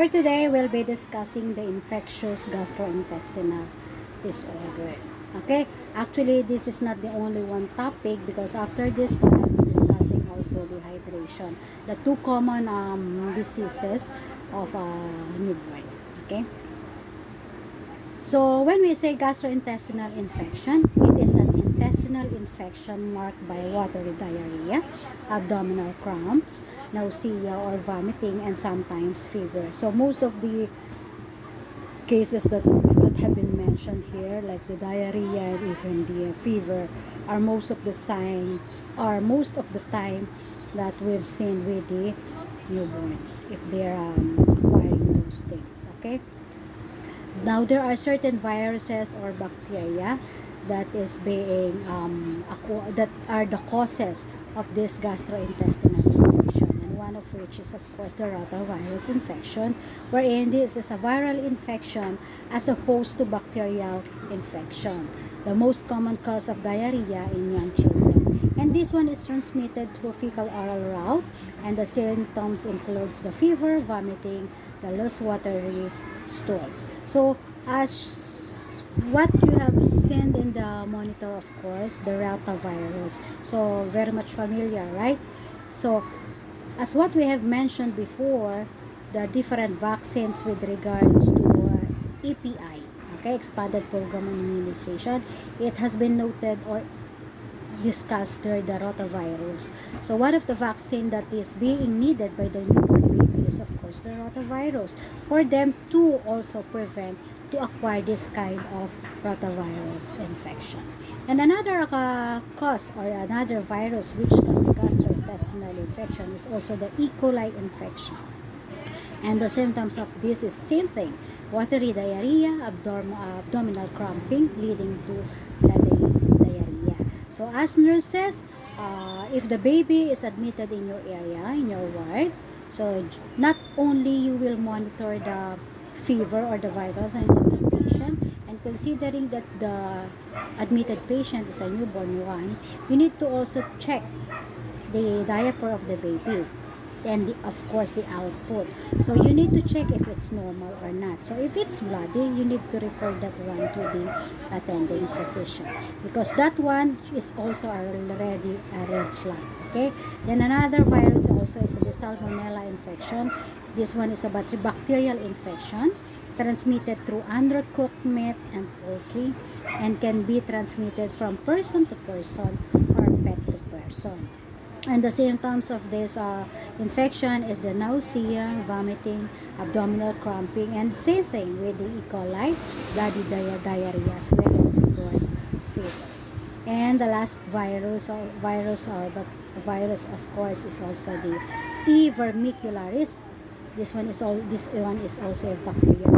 For today, we'll be discussing the infectious gastrointestinal disorder. Okay, actually, this is not the only one topic because after this one, I'll be discussing also dehydration, the two common diseases of newborn. Okay. So, when we say gastrointestinal infection, it is an intestinal infection marked by watery diarrhea, abdominal cramps, nausea or vomiting, and sometimes fever. So, most of the cases that have been mentioned here, like the diarrhea and even the fever, are most of the time that we've seen with the newborns if they're acquiring those things. Okay. Now, there are certain viruses or bacteria that is being that are the causes of this gastrointestinal infection, and one of which is of course the rotavirus infection, wherein this is a viral infection as opposed to bacterial infection. The most common cause of diarrhea in young children, and this one is transmitted through fecal oral route, and the symptoms includes the fever, vomiting, the loose watery stools. So, as what you have seen in the monitor, of course, the rotavirus. So, very much familiar, right? So, as what we have mentioned before, the different vaccines with regards to EPI, okay, expanded program immunization, it has been noted or discussed there the rotavirus. So one of the vaccine that is being needed by the newborn baby is of course the rotavirus, for them to also prevent to acquire this kind of rotavirus infection. And another cause or another virus which causes the gastrointestinal infection is also the E. coli infection. And the symptoms of this is same thing: watery diarrhea, abdominal cramping leading to bloody diarrhea. So as nurses, if the baby is admitted in your area, in your ward, so not only you will monitor the fever or the vital signs of the patient, and considering that the admitted patient is a newborn one, you need to also check the diaper of the baby, and of course the output. So you need to check if it's normal or not. So if it's bloody, you need to refer that one to the attending physician, because that one is also already a red flag. Okay. Then another virus also is the salmonella infection. This one is a bacterial infection transmitted through undercooked meat and poultry, and can be transmitted from person to person or pet to person. And the symptoms of this infection is the nausea, vomiting, abdominal cramping, and same thing with the E. coli, bloody diarrhea as well, and of course fever. And the last virus of course is also the E. vermicularis. This one is also a bacteria.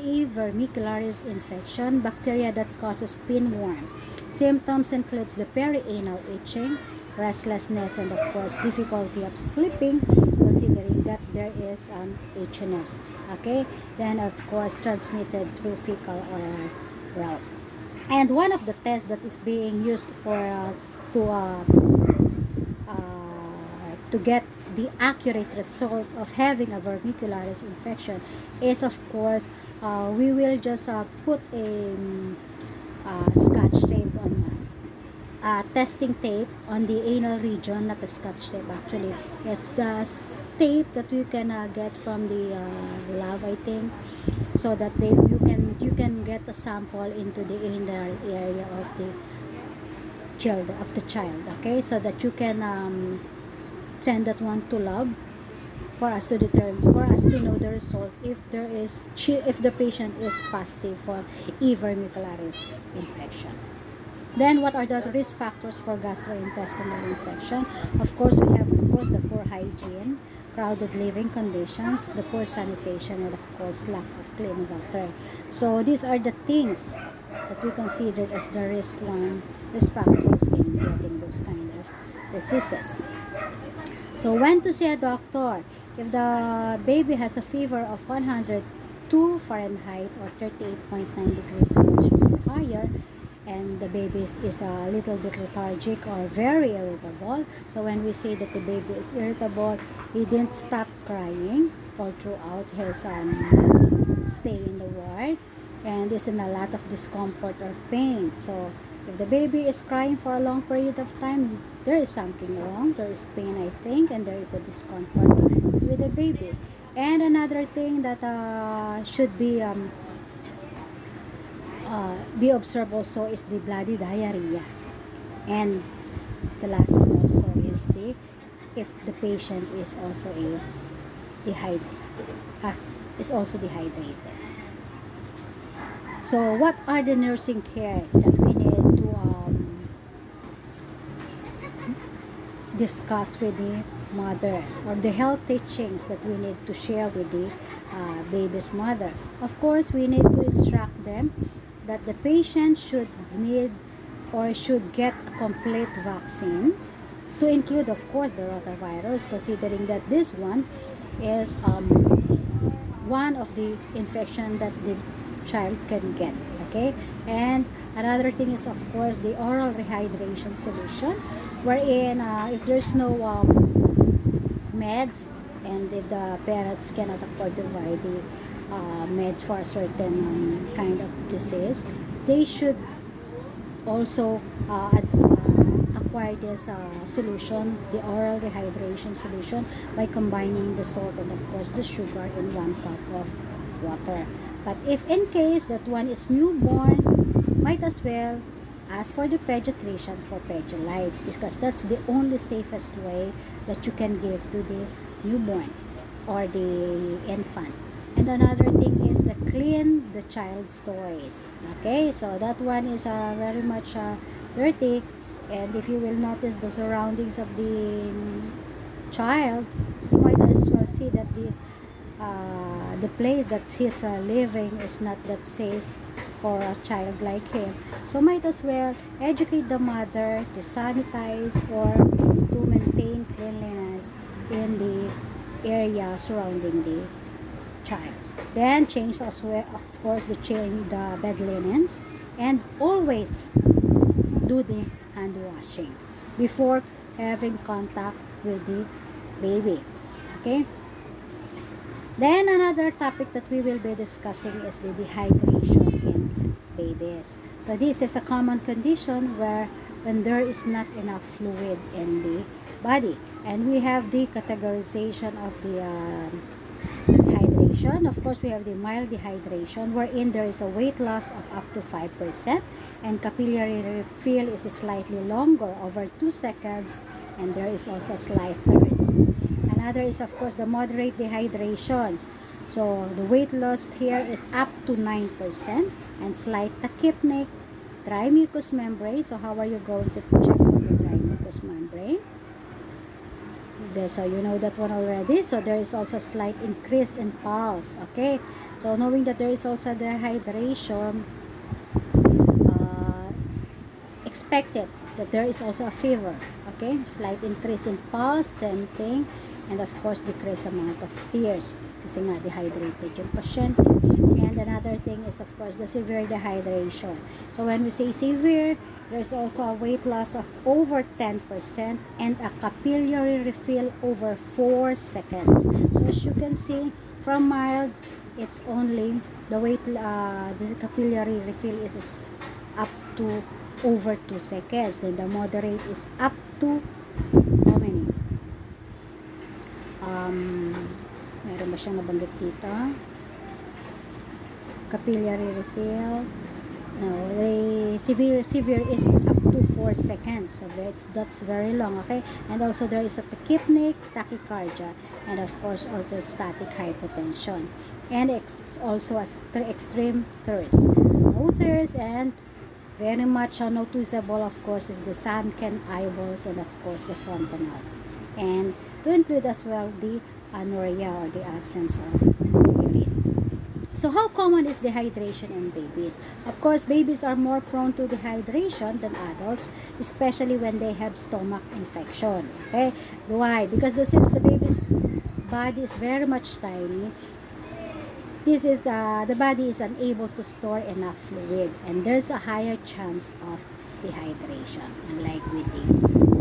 E. vermicularis infection, bacteria that causes pinworm. Symptoms includes the perianal itching, restlessness, and of course difficulty of sleeping, considering that there is an itchiness. Okay, then of course transmitted through fecal oral route. And one of the tests that is being used for to get the accurate result of having a vermicularis infection is of course we will just put a scotch tape on testing tape on the anal region, not the scotch tape actually. It's the tape that you can get from the lab, I think, so that you can get a sample into the anal area of the child. Okay, so that you can send that one to lab for us to know the result if the patient is positive for E. vermicularis infection. Then what are the risk factors for gastrointestinal infection? Of course, we have the poor hygiene, crowded living conditions, the poor sanitation, and of course lack of clean water. So these are the things that we considered as the risk factors in getting this kind of diseases. So when to see a doctor? If the baby has a fever of 102 Fahrenheit or 38.9 degrees Celsius or higher, and the baby is a little bit lethargic or very irritable. So when we say that the baby is irritable, he didn't stop crying, all throughout his stay in the ward, and is in a lot of discomfort or pain. So if the baby is crying for a long period of time, there is something wrong. There is pain, I think, and there is a discomfort with the baby. And another thing that should be observed also is the bloody diarrhea. And the last one also is if the patient is also is also dehydrated. So what are the nursing care that we need to discuss with the mother, or the health teachings that we need to share with the baby's mother? Of course, we need to instruct them that the patient should get a complete vaccine, to include, of course, the rotavirus, considering that this one is one of the infection that the child can get. Okay, and another thing is, of course, the oral rehydration solution, wherein if there's no meds, and if the parents cannot afford to buy the meds for a certain kind of disease, they should also acquire this solution, the oral rehydration solution, by combining the salt and, of course, the sugar in 1 cup of water. But if in case that one is newborn, might as well ask for the pediatrician for Pedialyte, because that's the only safest way that you can give to the newborn or the infant. And another thing is the clean the child's toys. Okay, so that one is very much dirty, and if you will notice the surroundings of the child, you might as well see that the place that he's living is not that safe for a child like him. So might as well educate the mother to sanitize or to maintain cleanliness in the area surrounding the child. Then change as well, of course, the bed linens, and always do the hand washing before having contact with the baby. Okay. Then another topic that we will be discussing is the dehydration in babies. So this is a common condition when there is not enough fluid in the body, and we have the categorization of the dehydration. Of course, we have the mild dehydration, wherein there is a weight loss of up to 5%, and capillary refill is slightly longer, over 2 seconds, and there is also slight thirst. Another is, of course, the moderate dehydration. So the weight loss here is up to 9%, and slight tachypneic, dry mucous membrane. So how are you going to check for the dry mucous membrane? So you know that one already. So there is also slight increase in pulse. Okay, so knowing that there is also dehydration, expected that there is also a fever. Okay, slight increase in pulse, same thing, and of course decrease amount of tears kasi nga dehydrated yung pasyente. And another thing is, of course, the severe dehydration. So when we say severe, there's also a weight loss of over 10% and a capillary refill over 4 seconds. So as you can see, from mild, it's only the capillary refill is up to over 2 seconds. Then the moderate is up to how many? Meron ba siyang nabanggit dito? Capillary refill. No, the severe is up to 4 seconds. So that's very long, okay? And also there is a tachypneic tachycardia, and of course orthostatic hypotension. And also a extreme thirst. No thirst, and very much noticeable, of course, is the sunken eyeballs, and of course the fontanelles. And to include as well the anuria, or the absence of urine. So how common is dehydration in babies? Of course, babies are more prone to dehydration than adults, especially when they have stomach infection. Okay? Why? Because since the baby's body is very much tiny, this is the body is unable to store enough fluid, and there's a higher chance of dehydration, unlike with the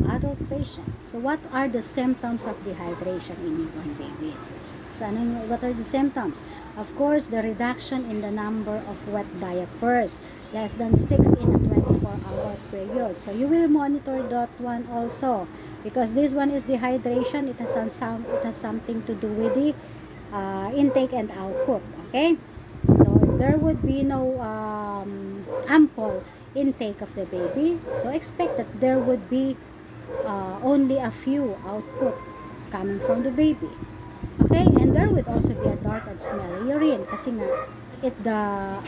adult patients. So what are the symptoms of dehydration in newborn babies? What are the symptoms? Of course, the reduction in the number of wet diapers, less than 6 in a 24-hour period. So you will monitor that one also, because this one is dehydration. It has something to do with the intake and output. Okay, so if there would be no ample intake of the baby, so expect that there would be only a few output coming from the baby. Okay, and there would also be a dark and smelly urine kasi nga the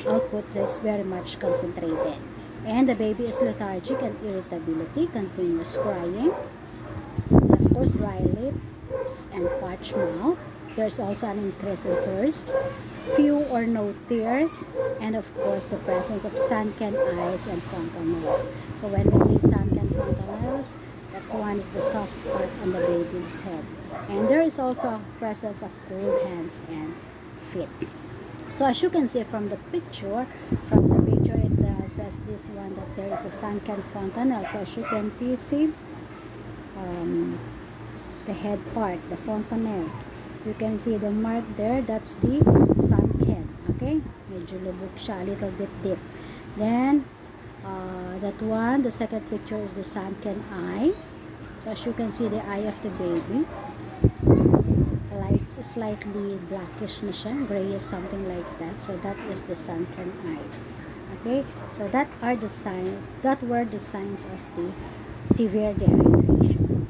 output is very much concentrated. And the baby is lethargic and irritability, continuous crying, and of course dry lips and parched mouth. There's also an increase in thirst, few or no tears, and of course the presence of sunken eyes and fontanelles. So when we say sunken fontanelles, that one is the soft spot on the baby's head. And there is also a presence of cold hands and feet. So as you can see from the picture, it says this one that there is a sunken fontanelle. So as you can see, the head part, the fontanelle, you can see the mark there, that's the sunken. Okay, medyo lubog siya, a little bit deep. Then that one, the second picture is the sunken eye. So as you can see, the eye of the baby, lights slightly blackish na siya, grayish, something like that. So that is the sunken eye. Okay, so that were the signs of the severe dehydration.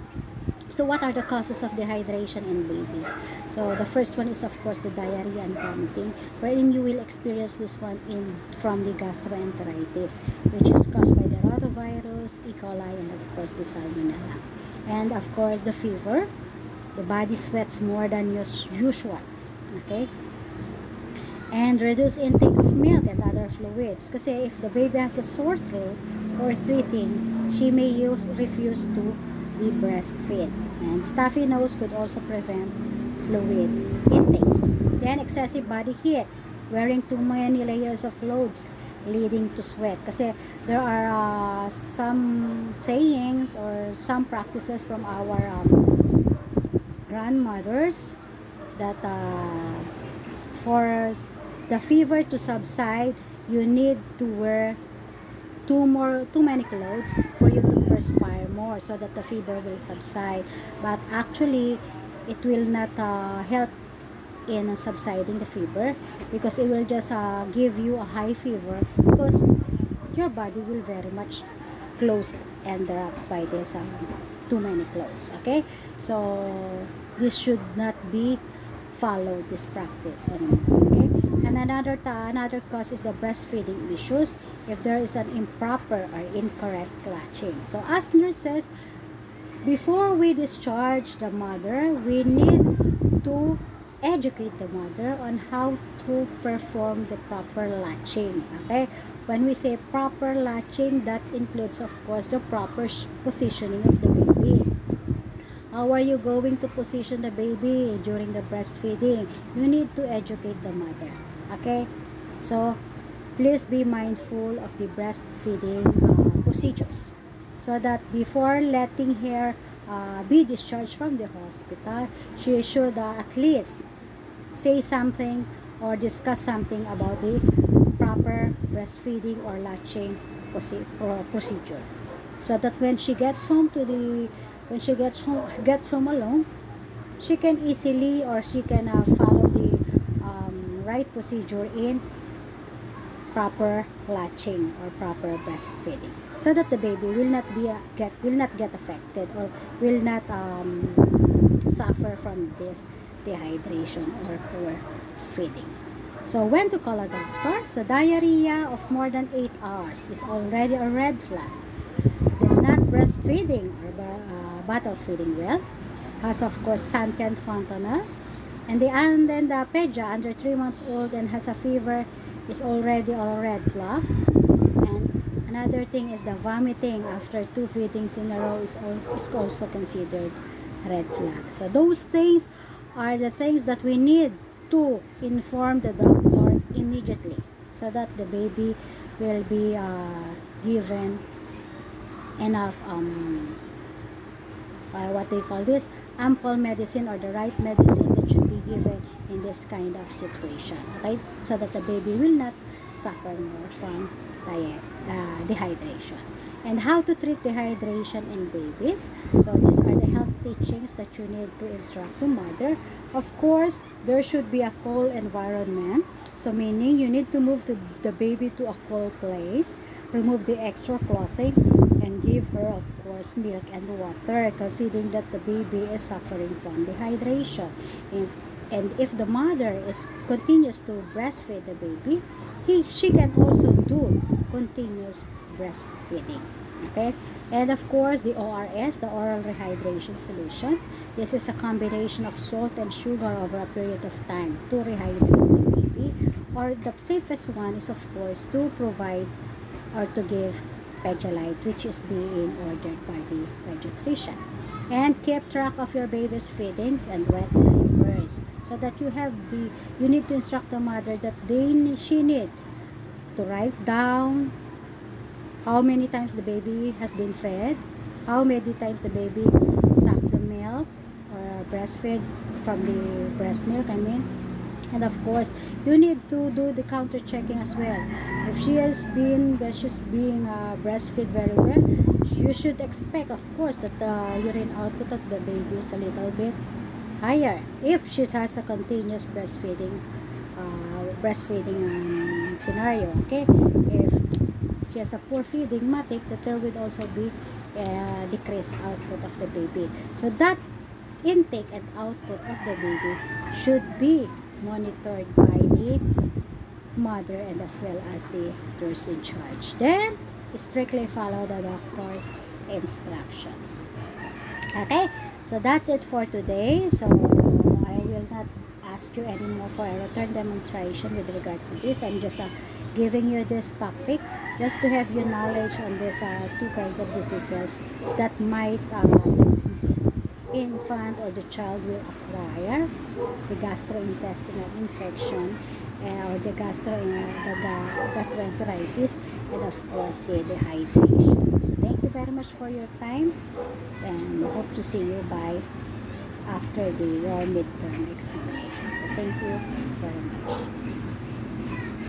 So what are the causes of dehydration in babies? So the first one is of course the diarrhea and vomiting, wherein you will experience this one from the gastroenteritis, which is caused by the rotavirus, E. coli, and of course the salmonella. And of course the fever, the body sweats more than usual. Okay, and reduce intake of milk and other fluids. Kasi if the baby has a sore throat or teething, she may refuse to be breastfed. And stuffy nose could also prevent fluid intake. Then excessive body heat, wearing too many layers of clothes, leading to sweat. Kasi there are some sayings or some practices from our grandmothers that for the fever to subside, you need to wear too many clothes for you to perspire more so that the fever will subside. But actually it will not help in subsiding the fever, because it will just give you a high fever, because your body will very much closed and wrapped by this too many clothes. Okay, so this should not be followed, this practice anymore. Okay, and another cause is the breastfeeding issues, if there is an improper or incorrect latching. So as nurses, before we discharge the mother, we need to educate the mother on how to perform the proper latching. Okay, when we say proper latching, that includes of course the proper positioning of the baby. How are you going to position the baby during the breastfeeding? You need to educate the mother. Okay, so please be mindful of the breastfeeding procedures, so that before letting her be discharged from the hospital, she should at least say something or discuss something about the proper breastfeeding or latching procedure, so that when she gets home alone, she can easily, or she can follow the right procedure in proper latching or proper breastfeeding, so that the baby will not get affected or will not suffer from this dehydration or poor feeding. So when to call a doctor? So diarrhea of more than 8 hours is already a red flag. Then not breastfeeding or bottle feeding well, has of course sunken fontanelle, and then the pedia under 3 months old and has a fever is already a red flag. And another thing is the vomiting after 2 feedings in a row is also considered red flag. So those things are the things that we need to inform the doctor immediately, so that the baby will be given enough what they call this, ample medicine or the right medicine that should be given in this kind of situation, okay, so that the baby will not suffer more from dehydration. And how to treat dehydration in babies. So these are the health teachings that you need to instruct the mother. Of course, there should be a cold environment. So meaning you need to move the baby to a cold place, remove the extra clothing, and give her, of course, milk and water, considering that the baby is suffering from dehydration. If the mother continues to breastfeed the baby, she can also do continuous breastfeeding. Okay, and of course the ORS, the oral rehydration solution. This is a combination of salt and sugar over a period of time to rehydrate the baby. Or the safest one is, of course, to provide or to give Pedialyte, which is being ordered by the pediatrician. And keep track of your baby's feedings and wet diapers, so that you need to instruct the mother that she need to write down how many times the baby has been fed, how many times the baby sucked the milk or breastfed from the breast milk, and of course you need to do the counter checking as well. If she's being breastfed very well, you should expect, of course, that the urine output of the baby is a little bit higher if she has a continuous breastfeeding scenario. Okay, if she has a poor feeding matic, that there will also be a decreased output of the baby. So that intake and output of the baby should be monitored by the mother and as well as the nurse in charge. Then strictly follow the doctor's instructions. Okay, so that's it for today. So I will not ask you anymore for a return demonstration with regards to this. I'm just giving you this topic just to have your knowledge on these two kinds of diseases that might infant or the child will acquire: the gastrointestinal infection or the gastroenteritis, and of course the dehydration. So thank you very much for your time, and hope to see you by after your midterm examination. So thank you very much.